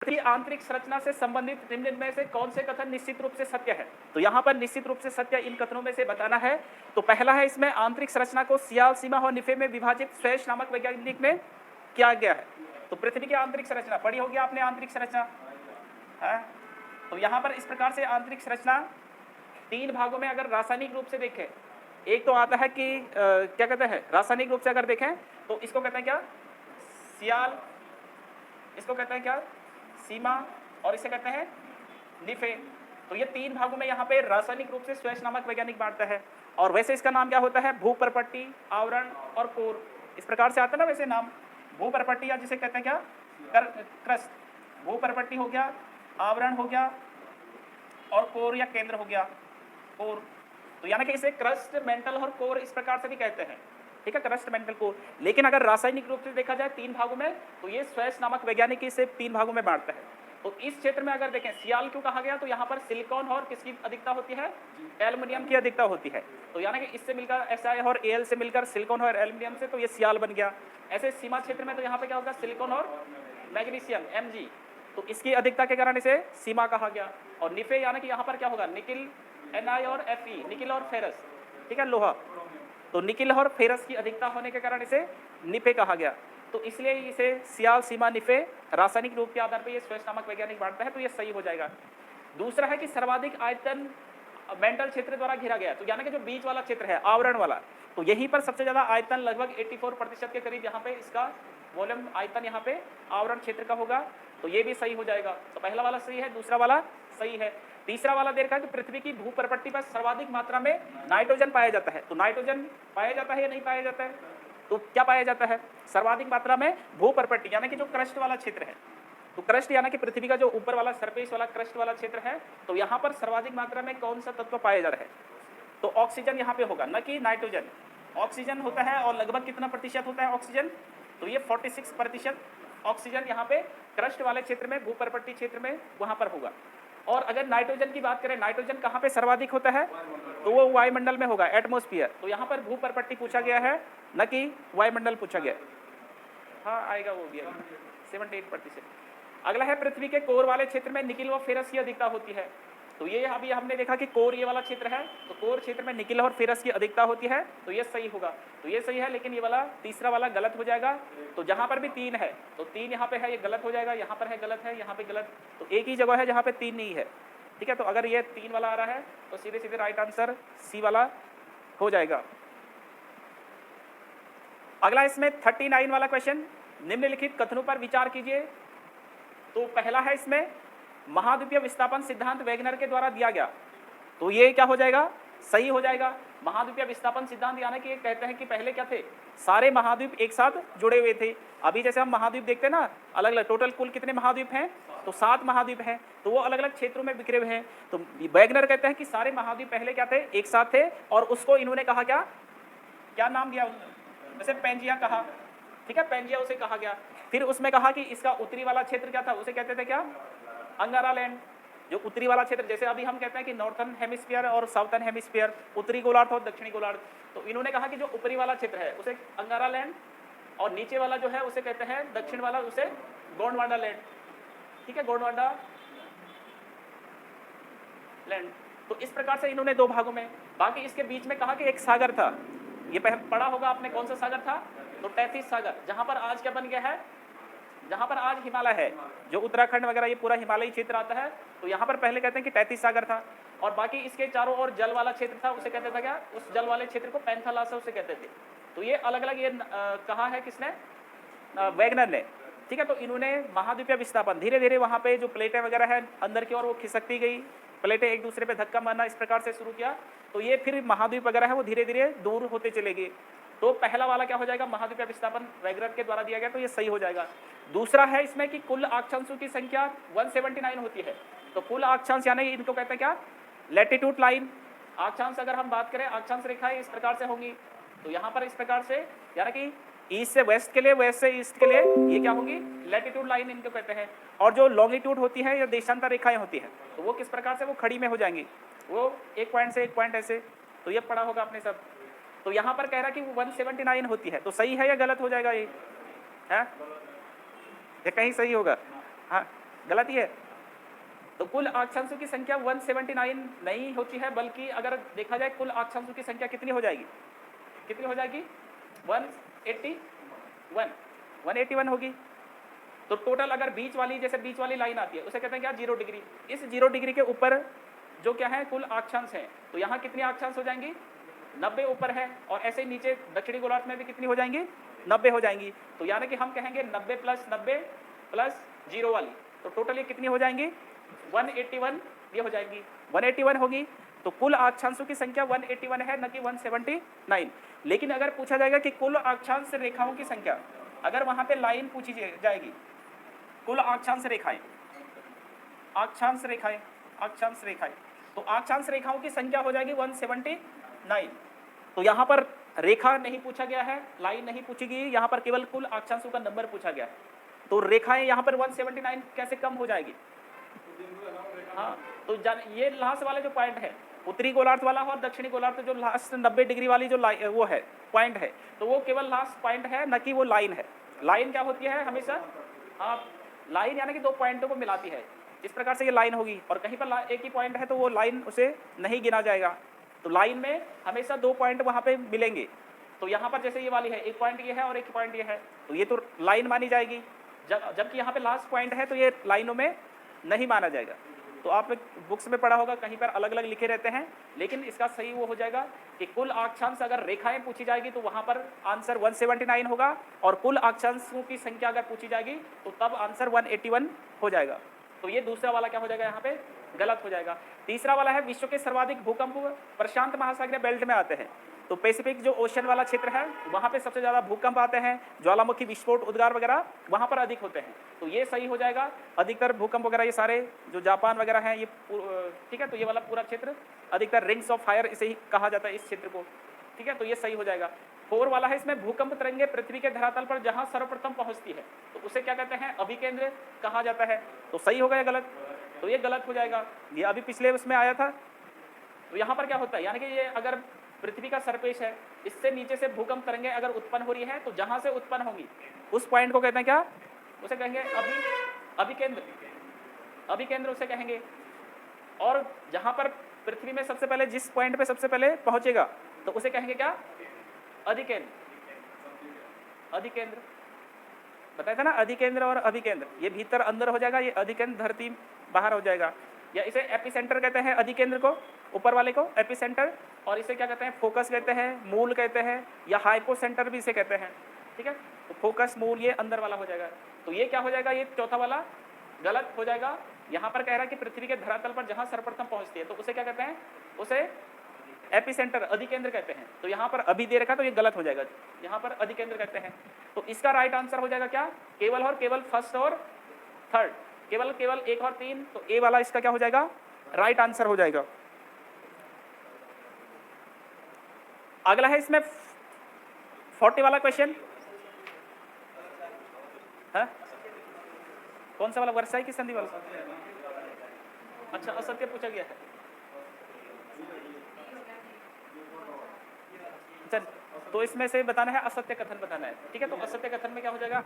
की आंतरिक संरचना से संबंधित निम्न में से कौन से कथन निश्चित रूप से सत्य है? तो यहाँ पर निश्चित रूप से सत्य इन कथनों में से बताना है। तो पहला है इसमें आंतरिक संरचना को सियाल, सीमा और निफे में विभाजित स्वेश नामक वैज्ञानिक ने किया गया है। तो पृथ्वी की आंतरिक संरचना पढ़ी होगी आपने, आंतरिक संरचना है। तो यहाँ पर इस प्रकार से आंतरिक संरचना तीन भागों में अगर रासायनिक रूप से देखें, एक तो आता है कि क्या कहते हैं, रासायनिक रूप से अगर देखें तो इसको कहते हैं क्या, सियाल, इसको कहते हैं क्या, सीमा, और इसे कहते हैं निफे। तो ये तीन भागों में यहाँ पे रासायनिक रूप से स्वेश नामक वैज्ञानिक बांटता है। और वैसे इसका नाम क्या होता है, भूपरपट्टी, आवरण और कोर, इस प्रकार से आता है ना वैसे नाम। भूपरपट्टी या जिसे कहते हैं क्या, क्रस्ट। भूपरपट्टी हो गया, आवरण हो गया, और कोर या केंद्र हो गया, कोर। तो यानी कि इसे क्रस्ट, मेंटल और कोर इस प्रकार से भी कहते हैं, ठीक है, क्रस्ट, मेंटल, कोर। लेकिन अगर रासायनिक रूप से देखा जाए तीन भागों में, तो ये स्वेश नामक वैज्ञानिक इसे तीन भागों में बांटता है। तो इस क्षेत्र में अगर देखें सियाल क्यों कहा गया, तो यहाँ पर सिलिकॉन और किसकी अधिकता होती है, एल्युमिनियम की अधिकता होती है। तो यानी कि इससे मिलकर Si और Al से मिलकर सिलिकॉन और एल्युमिनियम से, तो ये सियाल बन गया। ऐसे सीमा क्षेत्र में तो यहाँ पे क्या होगा, सिलिकॉन और मैग्नीशियम, Mg, तो इसकी अधिकता के कारण इसे सीमा कहा गया। और निफे यानी कि यहाँ पर क्या होगा, निकिल, Na और Fe, निकिल और फेरस, ठीक है, लोहा। तो निकिल और फेरस की अधिकता होने के कारण इसे निफे कहा गया। तो इसलिए इसे सियाल, सीमा, निफे रासायनिक रूप के आधार पर ये स्वेश नामक वैज्ञानिक बांटता है, तो ये सही हो जाएगा। दूसरा है कि सर्वाधिक आयतन मेंटल क्षेत्र द्वारा घेरा गया। तो यानी कि जो बीच वाला क्षेत्र है, आवरण वाला, तो यहीं पर सबसे ज्यादा आयतन लगभग 84% के करीब यहाँ पे इसका वॉल्यूम, आयतन यहाँ पे आवरण क्षेत्र का होगा। तो ये भी सही हो जाएगा। तो पहला वाला सही है, दूसरा वाला सही है। तीसरा वाला देखा है कि पृथ्वी की भूपरपट्टी पर सर्वाधिक मात्रा में नाइट्रोजन पाया जाता है। तो नाइट्रोजन पाया जाता है या नहीं पाया जाता है, तो क्या पाया जाता है, सर्वाधिक मात्रा में भूपरपट्टी यानी कि जो क्रस्ट वाला क्षेत्र है। तो क्रस्ट यानी कि पृथ्वी का जो ऊपर वाला सरफेस वाला क्रस्ट वाला क्षेत्र है, तो यहाँ पर सर्वाधिक मात्रा में कौन सा तत्व पाया जा रहा है, तो ऑक्सीजन यहाँ पे होगा, न कि नाइट्रोजन। ऑक्सीजन होता है, और लगभग कितना प्रतिशत होता है ऑक्सीजन, तो ये 46% ऑक्सीजन यहाँ पे क्रस्ट वाले क्षेत्र में, भूपरपट्टी क्षेत्र में वहाँ पर होगा। और अगर नाइट्रोजन की बात करें, नाइट्रोजन कहाँ पे सर्वाधिक होता है, तो वो वायुमंडल में होगा, एटमॉस्फेयर। तो यहाँ पर भूपरपट्टी पूछा गया है, न कि वायुमंडल पूछा गया। हाँ आएगा वो भी, 78%। अगला है पृथ्वी के कोर वाले क्षेत्र में निकिल व फेरस की अधिकता होती है। तो ये अभी हमने देखा कि कोर ये वाला क्षेत्र है, तो कोर क्षेत्र में निकिल और फेरस की अधिकता होती है, तो ये सही होगा। तो ये सही है, लेकिन ये वाला तीसरा वाला गलत हो जाएगा। तो जहाँ पर भी तीन है, तो तीन यहाँ पे है, ये गलत हो जाएगा, यहाँ पर है गलत है, यहाँ पे गलत। तो एक ही जगह है जहाँ पे तीन नहीं है, ठीक है। तो अगर ये तीन वाला आ रहा है, तो सीधे सीधे राइट आंसर सी वाला हो जाएगा। अगला इसमें 39 वाला क्वेश्चन, निम्नलिखित कथनों पर विचार कीजिए। तो पहला है इसमें महाद्वीपीय विस्थापन सिद्धांत वैगनर के द्वारा दिया गया। तो ये क्या हो जाएगा, सही हो जाएगा। महाद्वीपीय विस्थापन सिद्धांत यानी कि कहते हैं कि पहले क्या थे, सारे महाद्वीप एक साथ जुड़े हुए थे। अभी जैसे हम महाद्वीप देखते हैं ना, अलग अलग, टोटल कुल कितने महाद्वीप हैं, तो 7 महाद्वीप हैं, तो वो अलग अलग क्षेत्रों में बिखरे हुए हैं। तो वैगनर कहते हैं कि सारे महाद्वीप पहले क्या थे, एक साथ थे, और उसको इन्होंने कहा क्या, क्या नाम दिया, जैसे पेंजिया कहा, ठीक है, पेंजिया उसे कहा गया। फिर उसमें कहा कि इसका उत्तरी वाला क्षेत्र क्या था, उसे कहते थे क्या, अंगारा लैंड। जो उत्तरी वाला क्षेत्र, जैसे अभी हम कहते हैं कि नॉर्थर्न हेमिस्फीयर और साउथर्न हेमिस्फीयर, उत्तरी गोलार्ध और दक्षिणी गोलार्ध। तो इन्होंने कहा कि जो ऊपरी वाला क्षेत्र है उसे अंगारा लैंड, और नीचे वाला जो है उसे कहते हैं, दक्षिण वाला उसे गोंडवाना लैंड, ठीक है, गोंडवाना लैंड। तो इस प्रकार से इन्होंने दो भागों में। बाकी इसके बीच में कहा कि एक सागर था, ये पढ़ा होगा आपने, कौन सा सागर था, तो तैतीस सागर, जहां पर आज क्या बन गया है, जहां पर आज हिमालय है, जो उत्तराखंड वगैरह ये पूरा हिमालयी क्षेत्र आता है। तो यहाँ पर पहले कहते हैं कि 33 सागर था, और बाकी इसके चारों ओर जल वाला क्षेत्र था, उसे कहते थे क्या, उस जल वाले क्षेत्र को पैंथालासा उसे कहते थे। तो ये अलग अलग ये कहा है किसने, वैगनर ने, ठीक है। तो इन्होंने महाद्वीपीय विस्थापन, धीरे धीरे वहाँ पे जो प्लेटें वगैरह है अंदर की ओर वो खिसकती गई, प्लेटें एक दूसरे पे धक्का मारना इस प्रकार से शुरू किया। तो ये फिर महाद्वीप वगैरह है वो धीरे धीरे दूर होते चले गए। तो पहला वाला क्या हो जाएगा, महाद्वीपीय विस्थापन वैगनर के द्वारा दिया गया, तो ये सही हो जाएगा। दूसरा है इसमें कि कुल अक्षांशों की संख्या 179 होती है। तो कुल अक्षांश यानी इनको कहते हैं क्या, लैटिट्यूड लाइन। अक्षांश अगर हम बात करें, अक्षांश रेखाएं इस प्रकार से होंगी। तो यहाँ पर इस प्रकार से, यानी कि ईस्ट से वेस्ट के लिए, वेस्ट से ईस्ट के लिए ये क्या होगी, लैटिट्यूड लाइन इनको कहते हैं। और जो लॉन्गिट्यूड होती है या देशांतर रेखाएं होती हैं, तो वो किस प्रकार से, वो खड़ी में हो जाएंगी, वो एक पॉइंट से एक पॉइंट ऐसे। तो ये पढ़ा होगा आपने सब। तो यहाँ पर कह रहा कि 179 होती है, तो सही है या गलत हो जाएगा ये है, या कहीं सही होगा, हाँ गलत ही है। तो कुल अक्षांशों की संख्या 179 नहीं होती है, बल्कि अगर देखा जाए कुल अक्षांशों की संख्या कितनी हो जाएगी, कितनी हो जाएगी 181 होगी। तो टोटल अगर बीच वाली, जैसे बीच वाली लाइन आती है उसे कहते हैं क्या 0 डिग्री। इस 0 डिग्री के ऊपर जो क्या है कुल अक्षांश है, तो यहाँ कितनी अक्षांश हो जाएंगी 90 ऊपर है, और ऐसे ही नीचे दक्षिणी गोलार्ध में भी कितनी हो जाएंगी 90 हो जाएंगी। तो यानी कि हम कहेंगे 90 प्लस 90 प्लस 0 वाली, तो टोटल ये कितनी हो जाएंगी 181 ये हो जाएगी 181 होगी। तो कुल अक्षांशों की संख्या 181 है, न कि 179। लेकिन अगर पूछा जाएगा कि कुल अक्षांश रेखाओं की संख्या, अगर वहां पे लाइन पूछी जाएगी कुल अक्षांश रेखाएं, अक्षांश रेखाएं, अक्षांश रेखाएं, तो अक्षांश रेखाओं की संख्या हो जाएगी 179। तो यहाँ पर रेखा नहीं पूछा गया है, लाइन नहीं पूछी गई, यहाँ पर केवल कुल अक्षांशों का नंबर पूछा गया है। तो रेखाएं यहाँ पर 179 कैसे कम हो जाएगी? हाँ, तो ये लास्ट वाले जो पॉइंट है, उत्तरी गोलार्ध वाला और दक्षिणी गोलार्ध जो लास्ट 90 डिग्री वाली जो वो है पॉइंट है, तो वो केवल लास्ट पॉइंट है, न कि वो लाइन है। लाइन क्या होती है हमेशा, हाँ लाइन यानी कि दो पॉइंटों को मिलाती है, इस प्रकार से ये लाइन होगी। और कहीं पर एक ही पॉइंट है तो वो लाइन उसे नहीं गिना जाएगा। तो लाइन में हमेशा दो पॉइंट वहाँ पे मिलेंगे। तो यहाँ पर जैसे ये वाली है, एक पॉइंट ये है और एक पॉइंट ये है, तो ये तो लाइन मानी जाएगी। जबकि यहाँ पे लास्ट पॉइंट है तो ये लाइनों में नहीं माना जाएगा। तो आप बुक्स में पढ़ा होगा कहीं पर अलग अलग लिखे रहते हैं, लेकिन इसका सही वो हो जाएगा कि कुल अक्षांश अगर रेखाएं पूछी जाएगी तो वहाँ पर आंसर 179 होगा, और कुल अक्षांशों की संख्या अगर पूछी जाएगी तो तब आंसर 181 हो जाएगा। तो ये दूसरा वाला क्या हो जाएगा, यहाँ पे गलत हो जाएगा। तीसरा वाला है विश्व के सर्वाधिक भूकंप प्रशांत महासागरीय बेल्ट में आते हैं। तो पैसिफिक जो ओशन वाला क्षेत्र है वहाँ पे सबसे ज़्यादा भूकंप आते हैं, ज्वालामुखी विस्फोट उद्गार वगैरह वहाँ पर अधिक होते हैं। तो ये सही हो जाएगा। अधिकतर भूकंप वगैरह ये सारे जो जापान वगैरह हैं ये ठीक है। तो ये वाला पूरा क्षेत्र अधिकतर रिंग्स ऑफ फायर इसे ही कहा जाता है इस क्षेत्र को, ठीक है। तो ये सही हो जाएगा। 4 वाला है, इसमें भूकंप तरंगे पृथ्वी के धरातल पर जहाँ सर्वप्रथम पहुँचती है तो उसे क्या कहते हैं, अभिकेंद्र कहा जाता है। तो सही होगा या गलत? तो ये गलत हो जाएगा। ये अभी पिछले उसमें आया था। तो यहाँ पर क्या होता है, यानी कि ये अगर पृथ्वी का सरफेस है, इससे नीचे से भूकंप तरंगे अगर उत्पन्न हो रही है तो जहां से उत्पन्न होंगी उस पॉइंट को कहते हैं क्या, उसे कहेंगे अभिकेंद्र, अभिकेंद्र उसे कहेंगे। और जहां पर पृथ्वी में सबसे पहले जिस पॉइंट पे सबसे पहले पहुंचेगा तो उसे कहेंगे क्या, अधिकेंद्र। अधिकेंद्र बताया था ना, अधिकेंद्र और अभिकेंद्र, ये भीतर अंदर हो जाएगा, ये अधिकेंद्र धरती बाहर हो जाएगा। या इसे एपिसेंटर कहते हैं, अधिकेंद्र को, ऊपर वाले को एपिसेंटर, और इसे क्या कहते हैं, फोकस कहते हैं, मूल कहते हैं, या हाइपोसेंटर भी इसे कहते हैं, ठीक है। तो फोकस, मूल, ये अंदर वाला हो जाएगा। तो ये क्या हो जाएगा, ये चौथा वाला गलत हो जाएगा। यहाँ पर कह रहा है कि पृथ्वी के धरातल पर जहाँ सर्वप्रथम पहुँचती है तो उसे क्या कहते हैं, उसे एपिसेंटर, अधिकेंद्र कहते हैं। तो यहाँ पर अभी दे रखा तो ये गलत हो जाएगा, यहाँ पर अधिकेंद्र कहते हैं। तो इसका राइट आंसर हो जाएगा क्या, केवल और केवल फर्स्ट और थर्ड, केवल 1 और 3। तो ए वाला इसका क्या हो जाएगा, राइट आंसर हो जाएगा। अगला है इसमें 40 वाला क्वेश्चन है, कौन सा वाला, वर्षाई की संधि वाला? अच्छा, असत्य पूछा गया है। चल, तो इसमें से बताना है, असत्य कथन बताना है, ठीक है। तो असत्य कथन में क्या हो जाएगा,